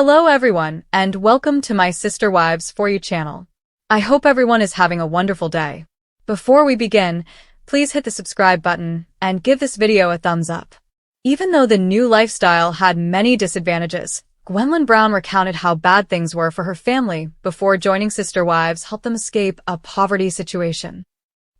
Hello everyone, and welcome to my Sister Wives For You channel. I hope everyone is having a wonderful day. Before we begin, please hit the subscribe button and give this video a thumbs up. Even though the new lifestyle had many disadvantages, Gwendlyn Brown recounted how bad things were for her family before joining Sister Wives helped them escape a poverty situation.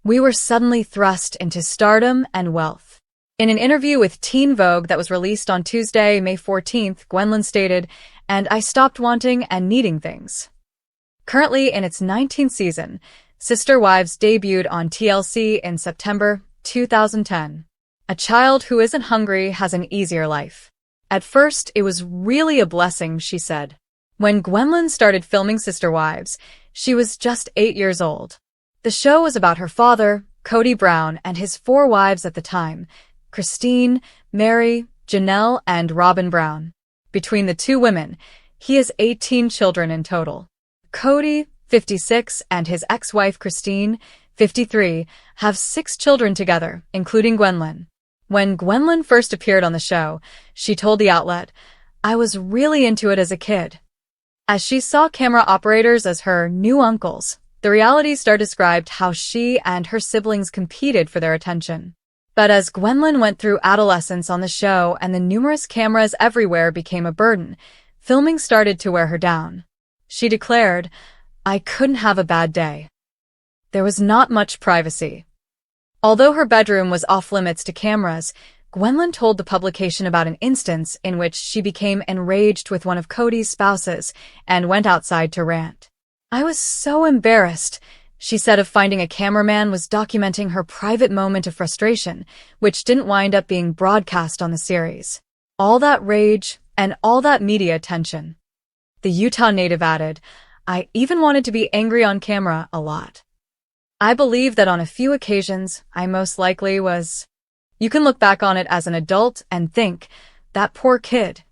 We were suddenly thrust into stardom and wealth. In an interview with Teen Vogue that was released on Tuesday, May 14th, Gwendlyn stated, "And I stopped wanting and needing things." Currently in its 19th season, Sister Wives debuted on TLC in September 2010. A child who isn't hungry has an easier life. At first, it was really a blessing, she said. When Gwendlyn started filming Sister Wives, she was just 8 years old. The show was about her father, Kody Brown, and his 4 wives at the time, Christine, Mary, Janelle, and Robyn Brown. Between the 2 women, he has 18 children in total. Kody, 56, and his ex-wife Christine, 53, have 6 children together, including Gwendlyn. When Gwendlyn first appeared on the show, she told the outlet, "I was really into it as a kid." As she saw camera operators as her new uncles, the reality star described how she and her siblings competed for their attention. But as Gwendlyn went through adolescence on the show and the numerous cameras everywhere became a burden, filming started to wear her down. She declared, "I couldn't have a bad day." There was not much privacy. Although her bedroom was off-limits to cameras, Gwendlyn told the publication about an instance in which she became enraged with one of Kody's spouses and went outside to rant. "I was so embarrassed," she said of finding a cameraman was documenting her private moment of frustration, which didn't wind up being broadcast on the series. All that rage and all that media attention. The Utah native added, "I even wanted to be angry on camera a lot. I believe that on a few occasions, I most likely was." You can look back on it as an adult and think, that poor kid,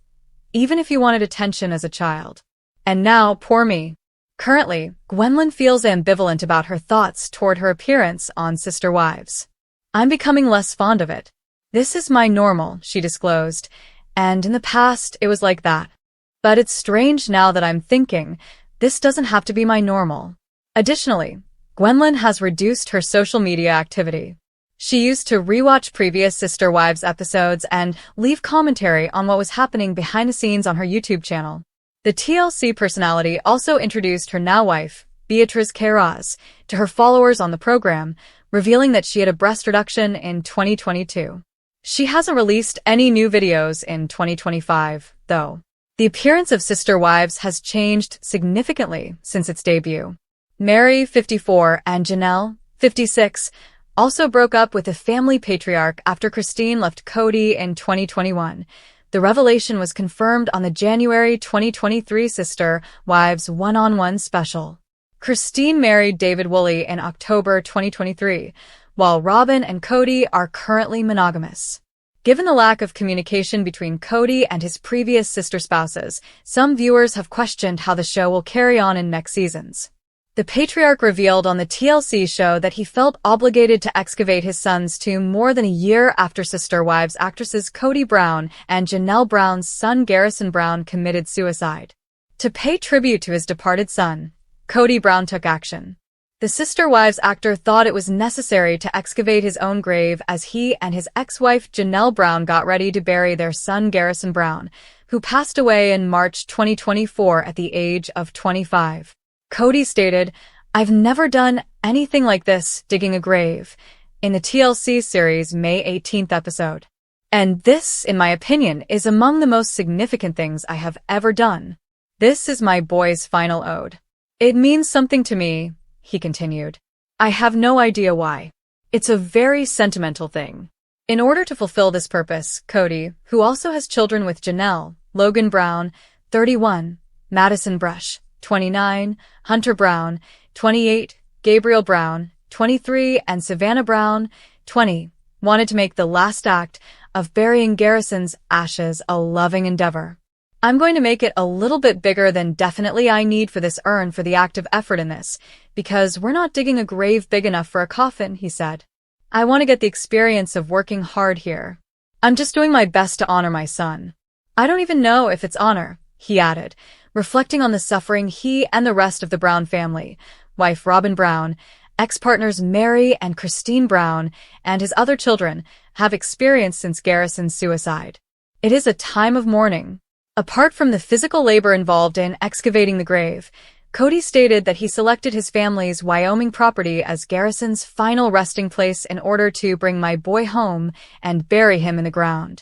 even if you wanted attention as a child. And now, poor me. Currently, Gwendlyn feels ambivalent about her thoughts toward her appearance on Sister Wives. "I'm becoming less fond of it. This is my normal," she disclosed, "and in the past it was like that. But it's strange now that I'm thinking, this doesn't have to be my normal." Additionally, Gwendlyn has reduced her social media activity. She used to rewatch previous Sister Wives episodes and leave commentary on what was happening behind the scenes on her YouTube channel. The TLC personality also introduced her now wife, Beatriz Queiroz, to her followers on the program, revealing that she had a breast reduction in 2022. She hasn't released any new videos in 2025, though. The appearance of Sister Wives has changed significantly since its debut. Mary, 54, and Janelle, 56, also broke up with the family patriarch after Christine left Kody in 2021. The revelation was confirmed on the January 2023 Sister Wives one-on-one special. Christine married David Woolley in October 2023, while Robyn and Kody are currently monogamous. Given the lack of communication between Kody and his previous sister spouses, some viewers have questioned how the show will carry on in next seasons. The patriarch revealed on the TLC show that he felt obligated to excavate his son's tomb more than a year after Sister Wives actresses Kody Brown and Janelle Brown's son Garrison Brown committed suicide. To pay tribute to his departed son, Kody Brown took action. The Sister Wives actor thought it was necessary to excavate his own grave as he and his ex-wife Janelle Brown got ready to bury their son Garrison Brown, who passed away in March 2024 at the age of 25. Kody stated, "I've never done anything like this, digging a grave," in the TLC series May 18th episode. "And this, in my opinion, is among the most significant things I have ever done. This is my boy's final ode. It means something to me," he continued. "I have no idea why. It's a very sentimental thing." In order to fulfill this purpose, Kody, who also has children with Janelle, Logan Brown, 31, Madison Brush, 29, Hunter Brown, 28, Gabriel Brown, 23, and Savannah Brown, 20, wanted to make the last act of burying Garrison's ashes a loving endeavor. "I'm going to make it a little bit bigger than definitely I need for this urn for the active effort in this, because we're not digging a grave big enough for a coffin," he said. "I want to get the experience of working hard here. I'm just doing my best to honor my son. I don't even know if it's honor, he added, reflecting on the suffering he and the rest of the Brown family, wife Robyn Brown, ex-partners Mary and Christine Brown, and his other children, have experienced since Garrison's suicide. It is a time of mourning. Apart from the physical labor involved in excavating the grave, Kody stated that he selected his family's Wyoming property as Garrison's final resting place in order to bring my boy home and bury him in the ground.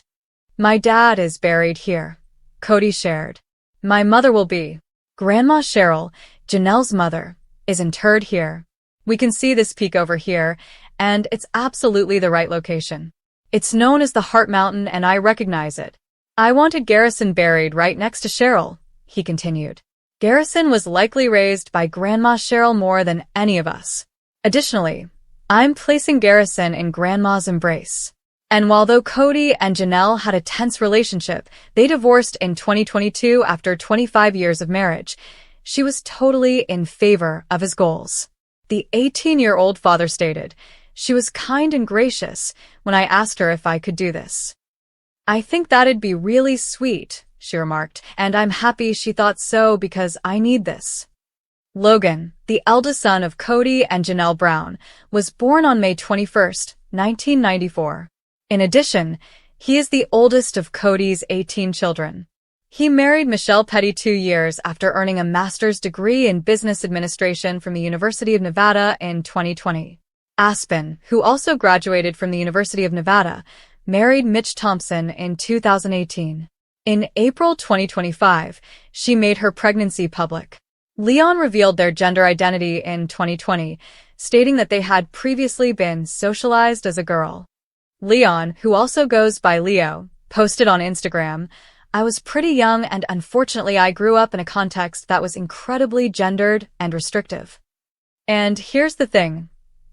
My dad is buried here, Kody shared. My mother will be. Grandma Cheryl, Janelle's mother, is interred here. We can see this peak over here, and it's absolutely the right location. It's known as the Heart Mountain, and I recognize it. I wanted Garrison buried right next to Cheryl, he continued. Garrison was likely raised by Grandma Cheryl more than any of us. Additionally, I'm placing Garrison in Grandma's embrace. And although Kody and Janelle had a tense relationship, they divorced in 2022 after 25 years of marriage. She was totally in favor of his goals. The 18-year-old father stated, "She was kind and gracious when I asked her if I could do this. I think that'd be really sweet," she remarked, "and I'm happy she thought so because I need this." Logan, the eldest son of Kody and Janelle Brown, was born on May 21, 1994. In addition, he is the oldest of Kody's 18 children. He married Michelle Petty 2 years after earning a master's degree in business administration from the University of Nevada in 2020. Aspen, who also graduated from the University of Nevada, married Mitch Thompson in 2018. In April 2025, she made her pregnancy public. Leon revealed their gender identity in 2020, stating that they had previously been socialized as a girl. Leon, who also goes by Leo, posted on Instagram, "I was pretty young and unfortunately I grew up in a context that was incredibly gendered and restrictive. And here's the thing.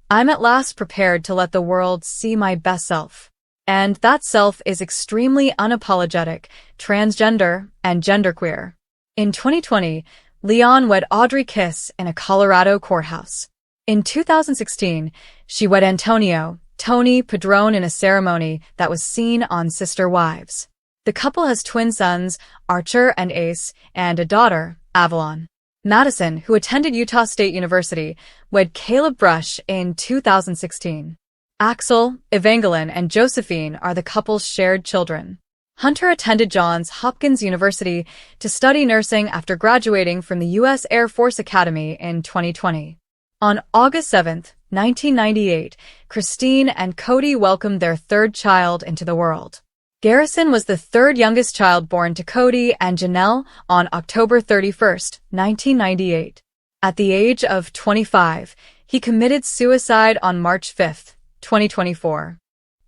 I'm at last prepared to let the world see my best self. And that self is extremely unapologetic, transgender, and genderqueer." In 2020, Leon wed Audrey Kiss in a Colorado courthouse. In 2016, she wed Antonio, Tony Padron in a ceremony that was seen on Sister Wives. The couple has twin sons, Archer and Ace, and a daughter, Avalon. Madison, who attended Utah State University, wed Caleb Brush in 2016. Axel, Evangeline, and Josephine are the couple's shared children. Hunter attended Johns Hopkins University to study nursing after graduating from the U.S. Air Force Academy in 2020. On August 7, 1998, Christine and Kody welcomed their third child into the world. Garrison was the third youngest child born to Kody and Janelle on October 31, 1998. At the age of 25, he committed suicide on March 5, 2024.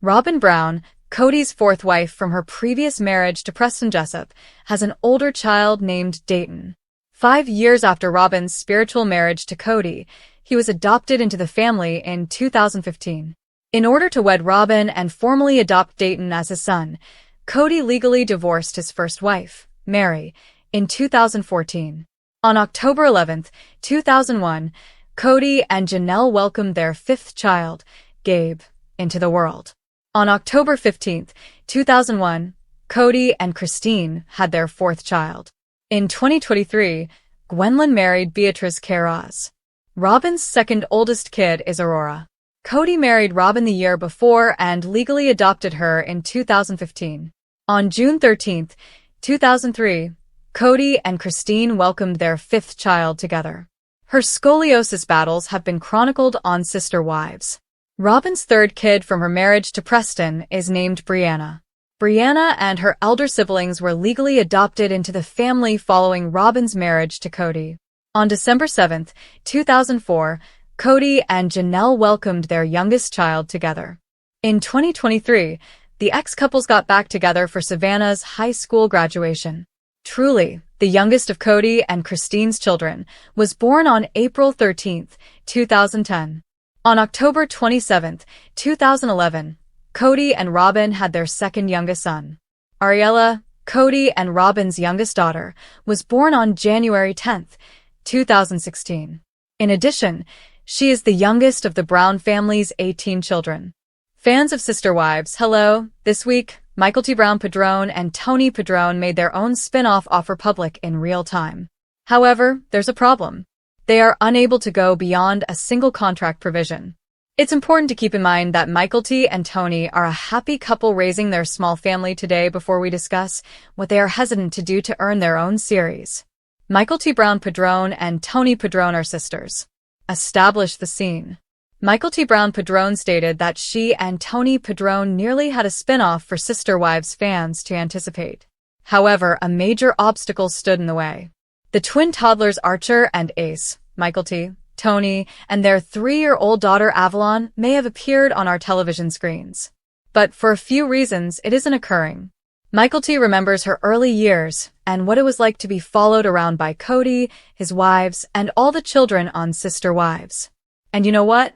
Robyn Brown, Kody's fourth wife from her previous marriage to Preston Jessup, has an older child named Dayton. 5 years after Robyn's spiritual marriage to Kody, he was adopted into the family in 2015. In order to wed Robyn and formally adopt Dayton as his son, Kody legally divorced his first wife, Mary, in 2014. On October 11, 2001, Kody and Janelle welcomed their fifth child, Gabe, into the world. On October 15, 2001, Kody and Christine had their fourth child. In 2023, Gwendlyn married Beatrice Carraz. Robyn's second oldest kid is Aurora. Kody married Robyn the year before and legally adopted her in 2015. On June 13, 2003, Kody and Christine welcomed their fifth child together. Her scoliosis battles have been chronicled on Sister Wives. Robyn's third kid from her marriage to Preston is named Brianna. Brianna and her elder siblings were legally adopted into the family following Robyn's marriage to Kody. On December 7, 2004, Kody and Janelle welcomed their youngest child together. In 2023, the ex-couples got back together for Savannah's high school graduation. Truly, the youngest of Kody and Christine's children, was born on April 13, 2010. On October 27, 2011, Kody and Robyn had their second youngest son. Ariella, Kody and Robyn's youngest daughter, was born on January 10, 2016. In addition, she is the youngest of the Brown family's 18 children. Fans of Sister Wives, hello. This week, Michael T. Brown Padrone and Tony Padrone made their own spin-off offer public in real time. However, there's a problem. They are unable to go beyond a single contract provision. It's important to keep in mind that Michael T. and Tony are a happy couple raising their small family today before we discuss what they are hesitant to do to earn their own series. Michael T. Brown Padrone and Tony Padrone are sisters. Establish the scene. Michael T. Brown Padrone stated that she and Tony Padrone nearly had a spin-off for Sister Wives fans to anticipate. However, a major obstacle stood in the way. The twin toddlers Archer and Ace, Michael T., Tony, and their 3-year-old daughter Avalon may have appeared on our television screens. But for a few reasons, it isn't occurring. Michael T. remembers her early years and what it was like to be followed around by Kody, his wives, and all the children on Sister Wives. And you know what?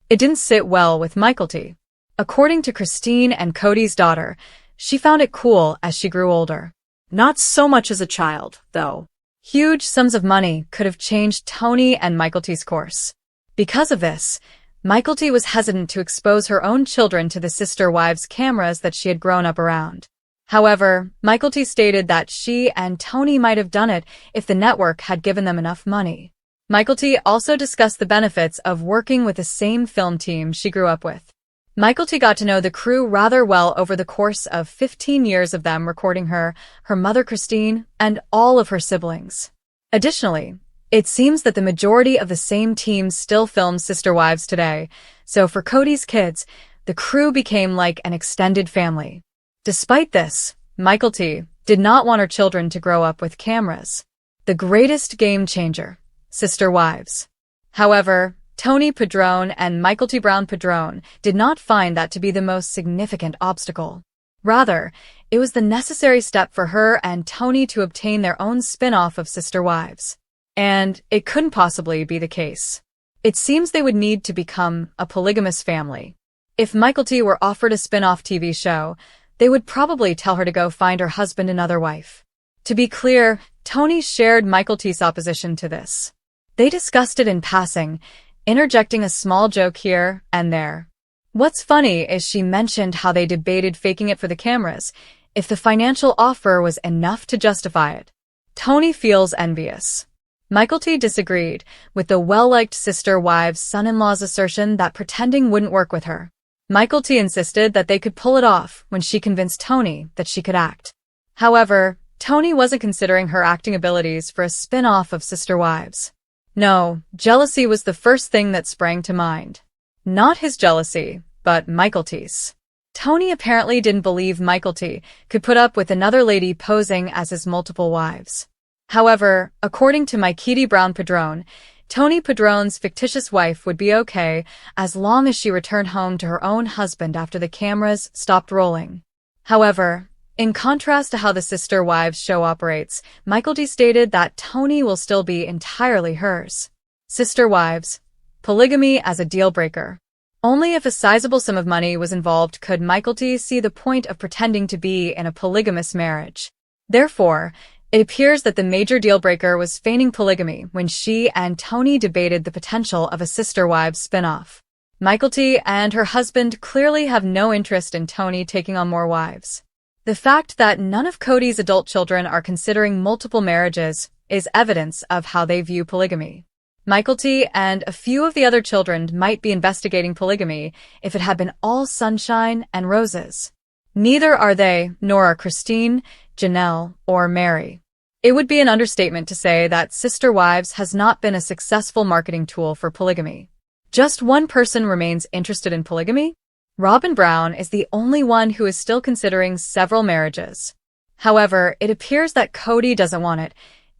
It didn't sit well with Michael T. According to Christine and Kody's daughter, she found it cool as she grew older. Not so much as a child, though. Huge sums of money could have changed Tony and Michael T.'s course. Because of this, Michael T. was hesitant to expose her own children to the Sister Wives cameras that she had grown up around. However, Michael T. stated that she and Tony might have done it if the network had given them enough money. Michael T. also discussed the benefits of working with the same film team she grew up with. Michael T. got to know the crew rather well over the course of 15 years of them recording her mother Christine, and all of her siblings. Additionally, it seems that the majority of the same team still films Sister Wives today, so for Kody's kids, the crew became like an extended family. Despite this, Michael T. did not want her children to grow up with cameras. The greatest game changer, Sister Wives. However, Tony Padrone and Michael T. Brown Padrone did not find that to be the most significant obstacle. Rather, it was the necessary step for her and Tony to obtain their own spin-off of Sister Wives. And it couldn't possibly be the case. It seems they would need to become a polygamous family. If Michael T. were offered a spin-off TV show, they would probably tell her to go find her husband another wife. To be clear, Tony shared Michael T.'s opposition to this. They discussed it in passing, interjecting a small joke here and there. What's funny is she mentioned how they debated faking it for the cameras, if the financial offer was enough to justify it. Tony feels envious. Michael T. disagreed with the well-liked Sister Wives' son-in-law's assertion that pretending wouldn't work with her. Michael T. insisted that they could pull it off when she convinced Tony that she could act. However, Tony wasn't considering her acting abilities for a spin-off of Sister Wives. No, jealousy was the first thing that sprang to mind. Not his jealousy, but Michael T.'s. Tony apparently didn't believe Michael T. could put up with another lady posing as his multiple wives. However, according to Michael T. Brown Padrone, Tony Padrone's fictitious wife would be okay as long as she returned home to her own husband after the cameras stopped rolling. However, in contrast to how the Sister Wives show operates, Michael T. stated that Tony will still be entirely hers. Sister Wives. Polygamy as a deal-breaker. Only if a sizable sum of money was involved could Michael T. see the point of pretending to be in a polygamous marriage. Therefore, it appears that the major deal-breaker was feigning polygamy when she and Tony debated the potential of a Sister Wives spin-off. Michael T. and her husband clearly have no interest in Tony taking on more wives. The fact that none of Kody's adult children are considering multiple marriages is evidence of how they view polygamy. Michael T. and a few of the other children might be investigating polygamy if it had been all sunshine and roses. Neither are they, nor are Christine, Janelle, or Mary. It would be an understatement to say that Sister Wives has not been a successful marketing tool for polygamy. Just one person remains interested in polygamy? Robyn Brown is the only one who is still considering several marriages. However, it appears that Kody doesn't want it,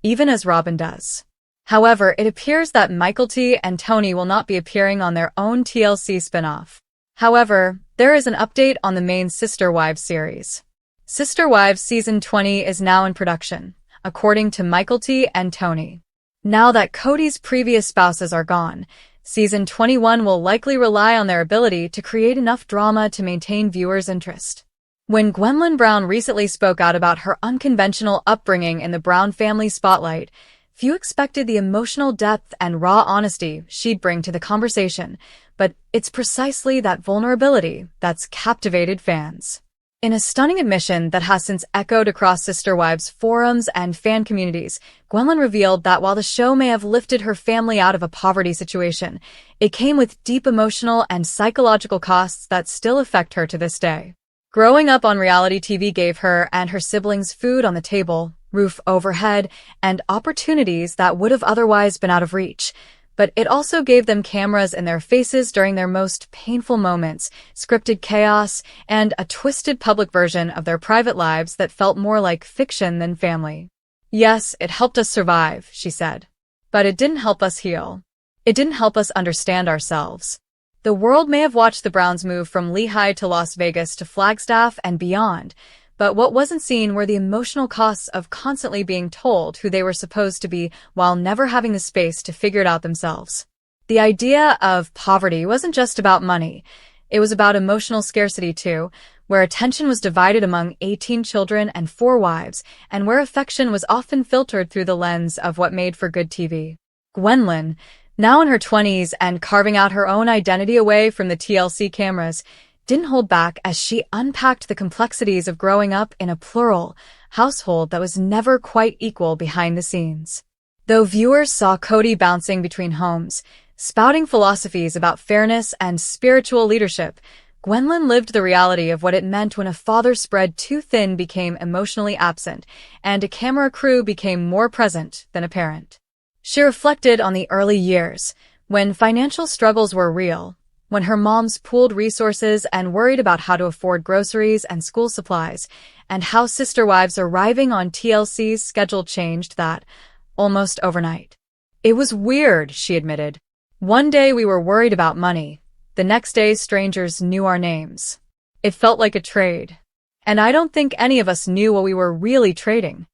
even as Robyn does. However, it appears that Michael T. and Tony will not be appearing on their own TLC spinoff. However, there is an update on the main Sister Wives series. Sister Wives Season 20 is now in production, according to Michael T. and Tony. Now that Kody's previous spouses are gone, Season 21 will likely rely on their ability to create enough drama to maintain viewers' interest. When Gwendlyn Brown recently spoke out about her unconventional upbringing in the Brown family spotlight, few expected the emotional depth and raw honesty she'd bring to the conversation, but it's precisely that vulnerability that's captivated fans. In a stunning admission that has since echoed across Sister Wives forums and fan communities, Gwendlyn revealed that while the show may have lifted her family out of a poverty situation, it came with deep emotional and psychological costs that still affect her to this day. Growing up on reality TV gave her and her siblings food on the table, roof overhead, and opportunities that would have otherwise been out of reach. But it also gave them cameras in their faces during their most painful moments, scripted chaos, and a twisted public version of their private lives that felt more like fiction than family. Yes, it helped us survive, she said. But it didn't help us heal. It didn't help us understand ourselves. The world may have watched the Browns move from Lehigh to Las Vegas to Flagstaff and beyond, but what wasn't seen were the emotional costs of constantly being told who they were supposed to be while never having the space to figure it out themselves. The idea of poverty wasn't just about money. It was about emotional scarcity too, where attention was divided among 18 children and 4 wives, and where affection was often filtered through the lens of what made for good TV. Gwendlyn, now in her 20s and carving out her own identity away from the TLC cameras, didn't hold back as she unpacked the complexities of growing up in a plural household that was never quite equal behind the scenes. Though viewers saw Kody bouncing between homes, spouting philosophies about fairness and spiritual leadership, Gwendlyn lived the reality of what it meant when a father spread too thin became emotionally absent, and a camera crew became more present than a parent. She reflected on the early years, when financial struggles were real, when her moms pooled resources and worried about how to afford groceries and school supplies, and how Sister Wives arriving on TLC's schedule changed that almost overnight. It was weird, she admitted. One day we were worried about money. The next day strangers knew our names. It felt like a trade. And I don't think any of us knew what we were really trading.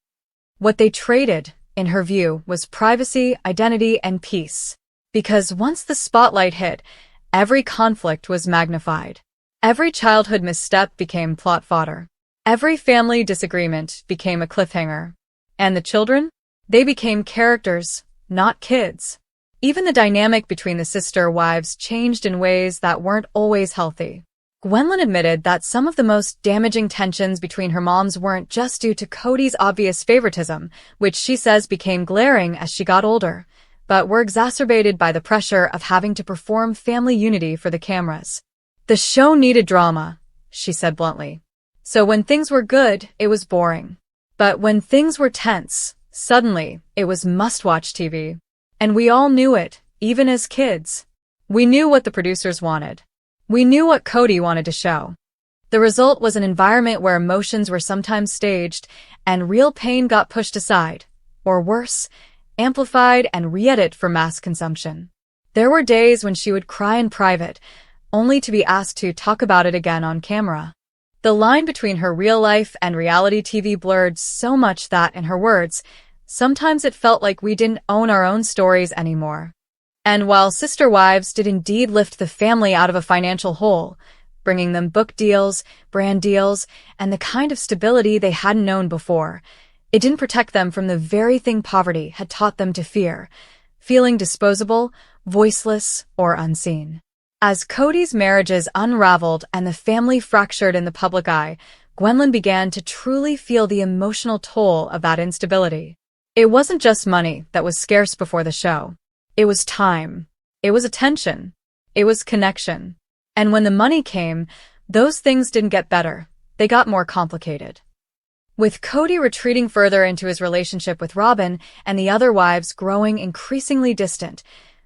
What they traded, in her view, was privacy, identity, and peace. Because once the spotlight hit, every conflict was magnified. Every childhood misstep became plot fodder. Every family disagreement became a cliffhanger. And the children? They became characters, not kids. Even the dynamic between the sister wives changed in ways that weren't always healthy. Gwendlyn admitted that some of the most damaging tensions between her moms weren't just due to Kody's obvious favoritism, which she says became glaring as she got older, but were exacerbated by the pressure of having to perform family unity for the cameras. The show needed drama, she said bluntly. So when things were good, it was boring. But when things were tense, suddenly, it was must-watch TV. And we all knew it, even as kids. We knew what the producers wanted. We knew what Kody wanted to show. The result was an environment where emotions were sometimes staged, and real pain got pushed aside, or worse, amplified and re-edited for mass consumption. There were days when she would cry in private, only to be asked to talk about it again on camera. The line between her real life and reality TV blurred so much that, in her words, sometimes it felt like we didn't own our own stories anymore. And while Sister Wives did indeed lift the family out of a financial hole, bringing them book deals, brand deals, and the kind of stability they hadn't known before, it didn't protect them from the very thing poverty had taught them to fear, feeling disposable, voiceless, or unseen. As Kody's marriages unraveled and the family fractured in the public eye, Gwendlyn began to truly feel the emotional toll of that instability. It wasn't just money that was scarce before the show. It was time. It was attention. It was connection. And when the money came, those things didn't get better. They got more complicated. With Kody retreating further into his relationship with Robyn and the other wives growing increasingly distant,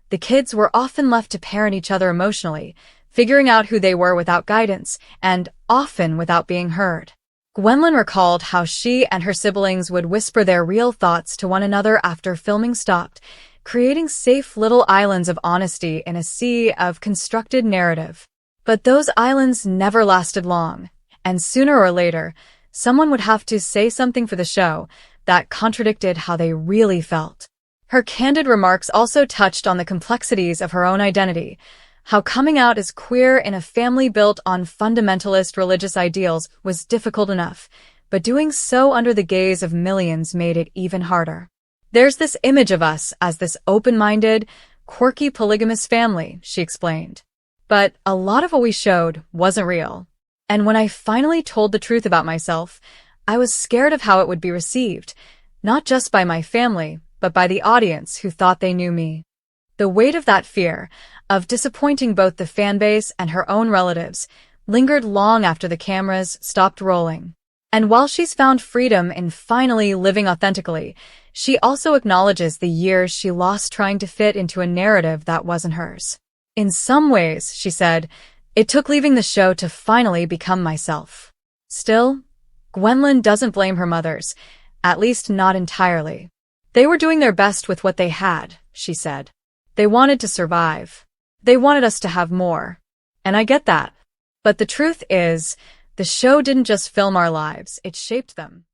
the kids were often left to parent each other emotionally, figuring out who they were without guidance, and often without being heard. Gwendlyn recalled how she and her siblings would whisper their real thoughts to one another after filming stopped, creating safe little islands of honesty in a sea of constructed narrative. But those islands never lasted long, and sooner or later, someone would have to say something for the show that contradicted how they really felt. Her candid remarks also touched on the complexities of her own identity, how coming out as queer in a family built on fundamentalist religious ideals was difficult enough, but doing so under the gaze of millions made it even harder. There's this image of us as this open-minded, quirky polygamous family, she explained. But a lot of what we showed wasn't real. And when I finally told the truth about myself, I was scared of how it would be received, not just by my family, but by the audience who thought they knew me. The weight of that fear, of disappointing both the fanbase and her own relatives, lingered long after the cameras stopped rolling. And while she's found freedom in finally living authentically, she also acknowledges the years she lost trying to fit into a narrative that wasn't hers. In some ways, she said, it took leaving the show to finally become myself. Still, Gwendlyn doesn't blame her mothers, at least not entirely. They were doing their best with what they had, she said. They wanted to survive. They wanted us to have more. And I get that. But the truth is, the show didn't just film our lives, it shaped them.